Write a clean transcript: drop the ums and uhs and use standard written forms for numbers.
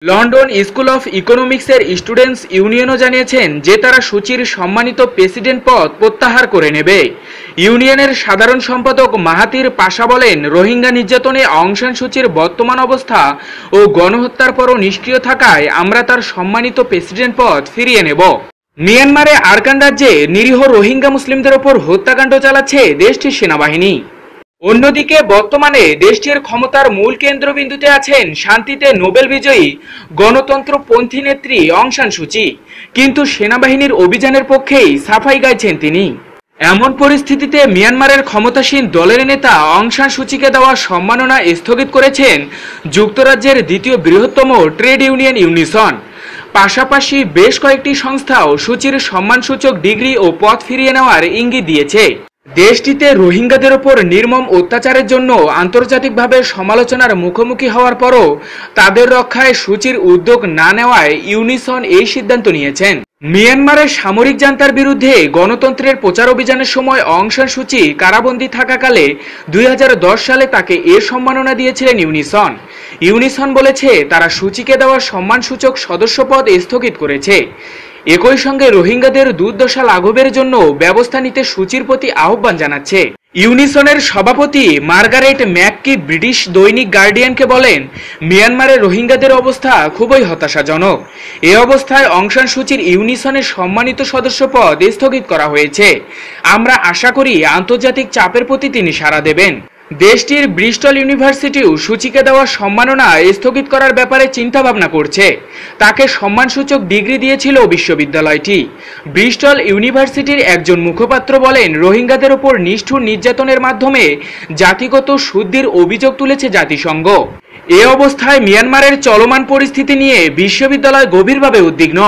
London school of ইকোনমিক্সের students ইউনিয়নও জানিয়েছেন যে তারা সূচির সম্মানিত প্রেসিডেন্ট পদ প্রত্যাহার করে নেবে। ইউনিয়নের সাধারণ সম্পাদক মাহাতির পাশা বলেন, রোহিঙ্গা নির্যাতনে অং সান সূচির বর্তমান অবস্থা ও গণহত্যার পরও নিষ্ক্রিয় থাকায় আমরা তার সম্মানিত প্রেসিডেন্ট পদ ফিরিয়ে নেব। মিয়ানমারে আরাকান রাজ্যে নিরীহ রোহিঙ্গা মুসলিমদের ওপর হত্যাকাণ্ড চালাচ্ছে দেশটির সেনাবাহিনী। অন্যদিকে বর্তমানে দেশটির ক্ষমতার মূল কেন্দ্রবিন্দুতে আছেন শান্তিতে নোবেল বিজয়ী গণতন্ত্রপন্থী নেত্রী অং সান সূচি, কিন্তু সেনাবাহিনীর অভিযানের পক্ষেই সাফাই গাইছেন তিনি। এমন পরিস্থিতিতে মিয়ানমারের ক্ষমতাসীন দলের নেতা অং সান সূচিকে দেওয়া সম্মাননা স্থগিত করেছেন যুক্তরাজ্যের দ্বিতীয় বৃহত্তম ট্রেড ইউনিয়ন ইউনিসন। পাশাপাশি বেশ কয়েকটি সংস্থাও সূচির সম্মানসূচক ডিগ্রি ও পদ ফিরিয়ে নেওয়ার ইঙ্গিত দিয়েছে। দেশটিতে রোহিঙ্গাদের ওপর নির্মম অত্যাচারের জন্য আন্তর্জাতিকভাবে সমালোচনার মুখোমুখি হওয়ার পরও তাদের রক্ষায় সূচির উদ্যোগ না নেওয়ায় ইউনিসন এই সিদ্ধান্ত নিয়েছেন। মিয়ানমারের সামরিক জান্তার বিরুদ্ধে গণতন্ত্রের প্রচার অভিযানের সময় অং সান সূচি কারাবন্দী থাকাকালে 2010 সালে তাকে এ সম্মাননা দিয়েছিলেন ইউনিসন। ইউনিসন বলেছে তারা সূচিকে দেওয়া সম্মানসূচক সদস্যপদ স্থগিত করেছে। একই সঙ্গে রোহিঙ্গাদের দুর্দশা লাঘবের জন্য ব্যবস্থা নিতে সূচির প্রতি আহ্বান জানাচ্ছে। ইউনিসনের সভাপতি মার্গারেট ম্যাককি ব্রিটিশ দৈনিক গার্ডিয়ানকে বলেন, মিয়ানমারের রোহিঙ্গাদের অবস্থা খুবই হতাশাজনক। এ অবস্থায় অং সান সূচির ইউনিসনের সম্মানিত সদস্যপদ স্থগিত করা হয়েছে। আমরা আশা করি আন্তর্জাতিক চাপের প্রতি তিনি সাড়া দেবেন। দেশটির ব্রিস্টল ইউনিভার্সিটিও সূচিকে দেওয়া সম্মাননা স্থগিত করার ব্যাপারে চিন্তাভাবনা করছে। তাকে সম্মানসূচক ডিগ্রি দিয়েছিল বিশ্ববিদ্যালয়টি। ব্রিস্টল ইউনিভার্সিটির একজন মুখপাত্র বলেন, রোহিঙ্গাদের ওপর নিষ্ঠুর নির্যাতনের মাধ্যমে জাতিগত শুদ্ধির অভিযোগ তুলেছে জাতিসংঘ। এ অবস্থায় মিয়ানমারের চলমান পরিস্থিতি নিয়ে বিশ্ববিদ্যালয় গভীরভাবে উদ্বিগ্ন।